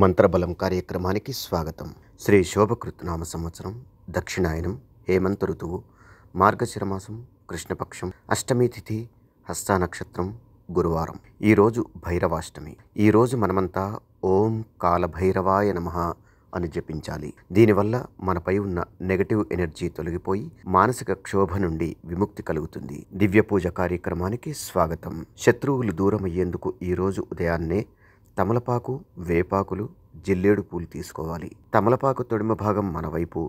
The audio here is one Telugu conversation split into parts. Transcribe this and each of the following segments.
మంత్రబలం కార్యక్రమానికి స్వాగతం. శ్రీ శోభకృత్ నామ సంవత్సరం, దక్షిణాయనం, హేమంత ఋతువు, మార్గశిరమాసం, కృష్ణపక్షం, అష్టమి తిథి, హస్త నక్షత్రం, గురువారం. ఈరోజు భైరవాష్టమి. ఈరోజు మనమంతా ఓం కాలభైరవాయ నమః అని జపించాలి. దీనివల్ల మనపై ఉన్న నెగటివ్ ఎనర్జీ తొలగిపోయి మానసిక క్షోభ నుండి విముక్తి కలుగుతుంది. దివ్య పూజ కార్యక్రమానికి స్వాగతం. శత్రువులు దూరం అయ్యేందుకు ఈరోజు ఉదయాన్నే తమలపాకు, వేపాకులు, జిల్లేడు పూలు తీసుకోవాలి. తమలపాకు తొడిమ భాగం మన వైపు,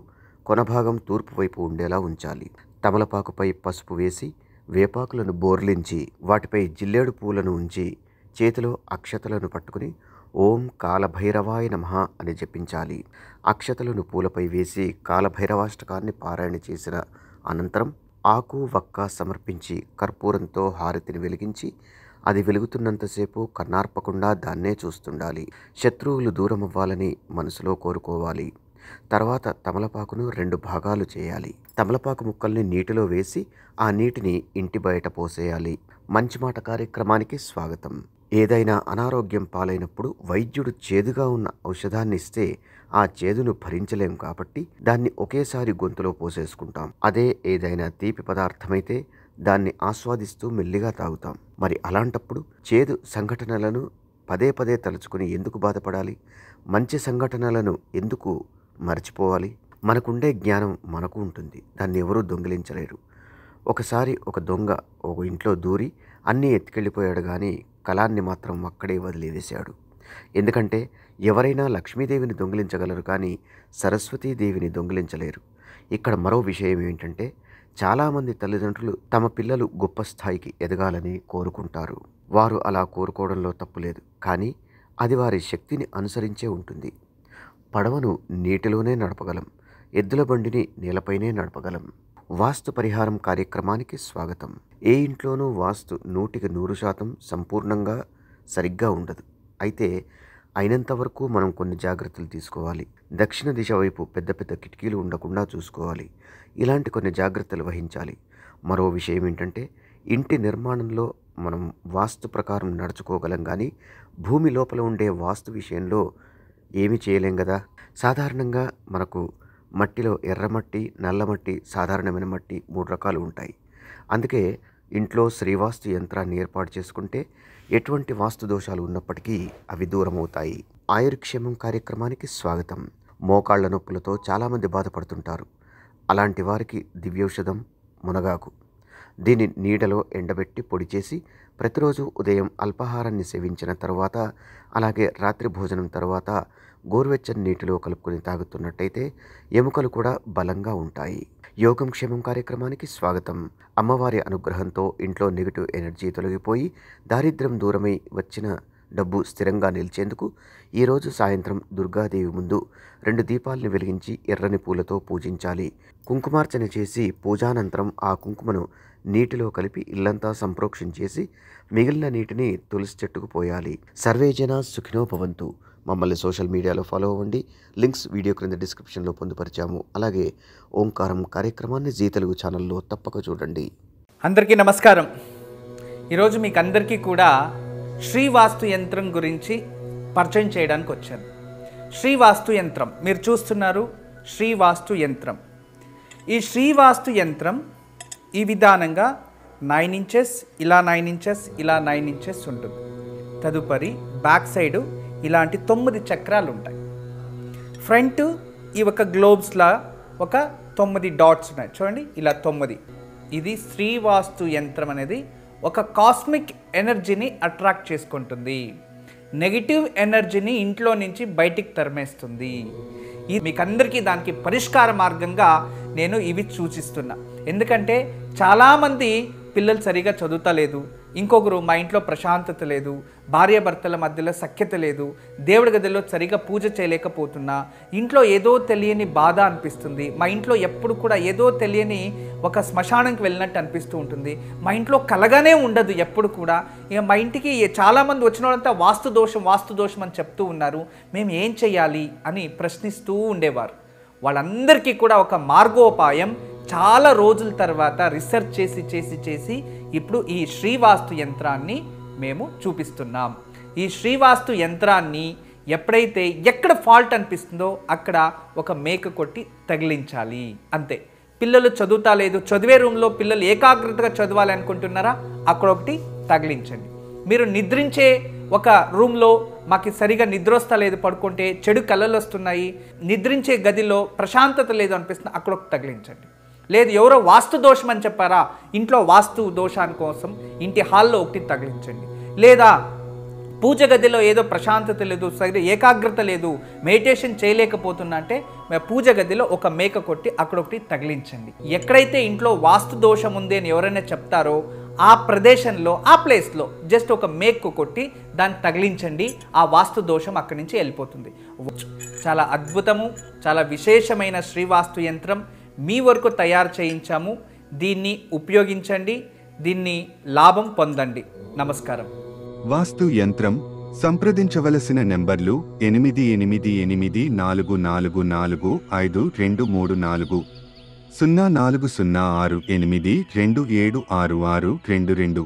కొన భాగం తూర్పు వైపు ఉండేలా ఉంచాలి. తమలపాకుపై పసుపు వేసి వేపాకులను బోర్లించి వాటిపై జిల్లేడు పూలను ఉంచి చేతిలో అక్షతలను పట్టుకుని ఓం కాలభైరవాయ నమః అని జపించాలి. అక్షతలను పూలపై వేసి కాలభైరవాష్టకాన్ని పారాయణ చేసిన అనంతరం ఆకు వక్క సమర్పించి కర్పూరంతో హారతిని వెలిగించి అది వెలుగుతున్నంతసేపు కన్నార్పకుండా దాన్నే చూస్తుండాలి. శత్రువులు దూరం అవ్వాలని మనసులో కోరుకోవాలి. తర్వాత తమలపాకును 2 భాగాలు చేయాలి. తమలపాకు ముక్కల్ని నీటిలో వేసి ఆ నీటిని ఇంటి బయట పోసేయాలి. మంచి మాట కార్యక్రమానికి స్వాగతం. ఏదైనా అనారోగ్యం పాలైనప్పుడు వైద్యుడు చేదుగా ఉన్న ఔషధాన్ని ఇస్తే ఆ చేదును భరించలేం కాబట్టి దాన్ని ఒకేసారి గొంతులో పోసేసుకుంటాం. అదే ఏదైనా తీపి పదార్థమైతే దాన్ని ఆస్వాదిస్తూ మెల్లిగా తాగుతాం. మరి అలాంటప్పుడు చేదు సంఘటనలను పదే పదే తలుచుకుని ఎందుకు బాధపడాలి? మంచి సంఘటనలను ఎందుకు మర్చిపోవాలి? మనకుండే జ్ఞానం మనకు ఉంటుంది. దాన్ని ఎవరూ దొంగిలించలేరు. ఒకసారి ఒక దొంగ ఒక ఇంట్లో దూరి అన్నీ ఎత్తుకెళ్ళిపోయాడు, కానీ కలాన్ని మాత్రం అక్కడే వదిలివేశాడు. ఎందుకంటే ఎవరైనా లక్ష్మీదేవిని దొంగిలించగలరు, కానీ సరస్వతీదేవిని దొంగిలించలేరు. ఇక్కడ మరో విషయం ఏంటంటే, చాలామంది తల్లిదండ్రులు తమ పిల్లలు గొప్ప స్థాయికి ఎదగాలని కోరుకుంటారు. వారు అలా కోరుకోవడంలో తప్పులేదు, కానీ అది వారి శక్తిని అనుసరించే ఉంటుంది. పడవను నీటిలోనే నడపగలం, ఎద్దుల బండిని నేలపైనే నడపగలం. వాస్తు పరిహారం కార్యక్రమానికి స్వాగతం. ఏ ఇంట్లోనూ వాస్తు 100% సంపూర్ణంగా సరిగ్గా ఉండదు. అయితే అయినంత వరకు మనం కొన్ని జాగ్రత్తలు తీసుకోవాలి. దక్షిణ దిశ వైపు పెద్ద పెద్ద కిటికీలు ఉండకుండా చూసుకోవాలి. ఇలాంటి కొన్ని జాగ్రత్తలు వహించాలి. మరో విషయం ఏంటంటే, ఇంటి నిర్మాణంలో మనం వాస్తు ప్రకారం నడుచుకోగలం, కానీ భూమి లోపల ఉండే వాస్తు విషయంలో ఏమీ చేయలేం కదా. సాధారణంగా మనకు మట్టిలో ఎర్రమట్టి, నల్లమట్టి, సాధారణమైన మట్టి 3 రకాలు ఉంటాయి. అందుకే ఇంట్లో శ్రీవాస్తు యంత్రాన్ని ఏర్పాటు చేసుకుంటే ఎటువంటి వాస్తు దోషాలు ఉన్నప్పటికీ అవి దూరమవుతాయి. ఆయుర్క్షేమం కార్యక్రమానికి స్వాగతం. మోకాళ్ల నొప్పులతో చాలామంది బాధపడుతుంటారు. అలాంటి వారికి దివ్యౌషధం మునగాకు. దీన్ని నీడలో ఎండబెట్టి పొడి చేసి ప్రతిరోజు ఉదయం అల్పాహారాన్ని సేవించిన తర్వాత, అలాగే రాత్రి భోజనం తర్వాత గోరువెచ్చని నీటిలో కలుపుకొని తాగుతున్నట్టయితే ఎముకలు కూడా బలంగా ఉంటాయి. యోగం క్షేమం కార్యక్రమానికి స్వాగతం. అమ్మవారి అనుగ్రహంతో ఇంట్లో నెగిటివ్ ఎనర్జీ తొలగిపోయి దారిద్ర్యం దూరమై వచ్చిన డబ్బు స్థిరంగా నిలిచేందుకు ఈరోజు సాయంత్రం దుర్గాదేవి ముందు 2 దీపాలను వెలిగించి ఎర్రని పూలతో పూజించాలి. కుంకుమార్చన చేసి పూజానంతరం ఆ కుంకుమను నీటిలో కలిపి ఇల్లంతా సంప్రోక్షణ చేసి మిగిలిన నీటిని తులసి చెట్టుకు పోయాలి. సర్వే జనా సుఖినో భవంతు. మమ్మల్ని సోషల్ మీడియాలో ఫాలో అవ్వండి. లింక్స్ వీడియో క్రింద డిస్క్రిప్షన్లో పొందుపరిచాము. అలాగే ఓంకారం కార్యక్రమాన్ని జీ తెలుగు ఛానల్లో తప్పక చూడండి. అందరికీ నమస్కారం. ఈరోజు మీకు అందరికీ కూడా శ్రీవాస్తు యంత్రం గురించి పరిచయం చేయడానికి వచ్చాను. శ్రీవాస్తు యంత్రం మీరు చూస్తున్నారు. శ్రీవాస్తు యంత్రం. ఈ శ్రీవాస్తు యంత్రం ఈ విధానంగా 9 ఇంచెస్, ఇలా 9 ఇంచెస్, ఇలా 9 ఇంచెస్ ఉంటుంది. తదుపరి బ్యాక్ సైడు ఇలాంటి 9 చక్రాలు ఉంటాయి. ఫ్రంట్ ఈ ఒక గ్లోబ్స్లా ఒక 9 డాట్స్ ఉన్నాయి చూడండి, ఇలా 9. ఇది శ్రీవాస్తు యంత్రం అనేది ఒక కాస్మిక్ ఎనర్జీని అట్రాక్ట్ చేసుకుంటుంది. నెగిటివ్ ఎనర్జీని ఇంట్లో నుంచి బయటికి తరిమేస్తుంది. ఇది మీకు అందరికీ దానికి పరిష్కార మార్గంగా నేను ఇవి సూచిస్తున్నా. ఎందుకంటే చాలామంది పిల్లలు సరిగా చదువుతలేదు, ఇంకొకరు మా ఇంట్లో ప్రశాంతత లేదు, భార్యాభర్తల మధ్యలో సఖ్యత లేదు, దేవుడి గదిలో సరిగా పూజ చేయలేకపోతున్నా, ఇంట్లో ఏదో తెలియని బాధ అనిపిస్తుంది, మా ఇంట్లో ఎప్పుడు కూడా ఏదో తెలియని ఒక శ్మశానంకి వెళ్ళినట్టు అనిపిస్తూ ఉంటుంది, మా ఇంట్లో కలగానే ఉండదు ఎప్పుడు కూడా, ఇక మా ఇంటికి చాలామంది వచ్చిన వాళ్ళంతా వాస్తు దోషం అని చెప్తూ ఉన్నారు, మేము ఏం చేయాలి అని ప్రశ్నిస్తూ ఉండేవారు. వాళ్ళందరికీ కూడా ఒక మార్గోపాయం చాలా రోజుల తర్వాత రీసెర్చ్ చేసి ఇప్పుడు ఈ శ్రీవాస్తు యంత్రాన్ని మేము చూపిస్తున్నాం. ఈ శ్రీవాస్తు యంత్రాన్ని ఎప్పుడైతే ఎక్కడ ఫాల్ట్ అనిపిస్తుందో అక్కడ ఒక మేక కొట్టి తగిలించాలి అంతే. పిల్లలు చదువుతా లేదు, చదివే రూమ్లో పిల్లలు ఏకాగ్రతగా చదవాలి అనుకుంటున్నారా, అక్కడ ఒకటి తగిలించండి. మీరు నిద్రించే ఒక రూమ్లో మాకు సరిగా నిద్ర వస్తా లేదు, పడుకుంటే చెడు కళలు వస్తున్నాయి, నిద్రించే గదిలో ప్రశాంతత లేదు అనిపిస్తుంది, అక్కడ ఒకటి తగిలించండి. లేదు ఎవరో వాస్తు దోషం అని చెప్పారా, ఇంట్లో వాస్తు దోషాని కోసం ఇంటి హాల్లో ఒకటి తగిలించండి. లేదా పూజ గదిలో ఏదో ప్రశాంతత లేదు, సరిగ్గా ఏకాగ్రత లేదు, మెడిటేషన్ చేయలేకపోతున్నా అంటే పూజ గదిలో ఒక మేక కొట్టి అక్కడ ఒకటి తగిలించండి. ఎక్కడైతే ఇంట్లో వాస్తు దోషం ఉంది అని ఎవరైనా చెప్తారో ఆ ప్రదేశంలో ఆ ప్లేస్లో జస్ట్ ఒక మేకు కొట్టి దాన్ని తగిలించండి, ఆ వాస్తు దోషం అక్కడి నుంచి వెళ్ళిపోతుంది. చాలా అద్భుతము, చాలా విశేషమైన శ్రీవాస్తు యంత్రం మీ వరకు తయారు చేయించాము. దీన్ని ఉపయోగించండి, దీన్ని లాభం పొందండి. నమస్కారం. వాస్తు యంత్రం సంప్రదించవలసిన నెంబర్లు 8844452344 040682766622.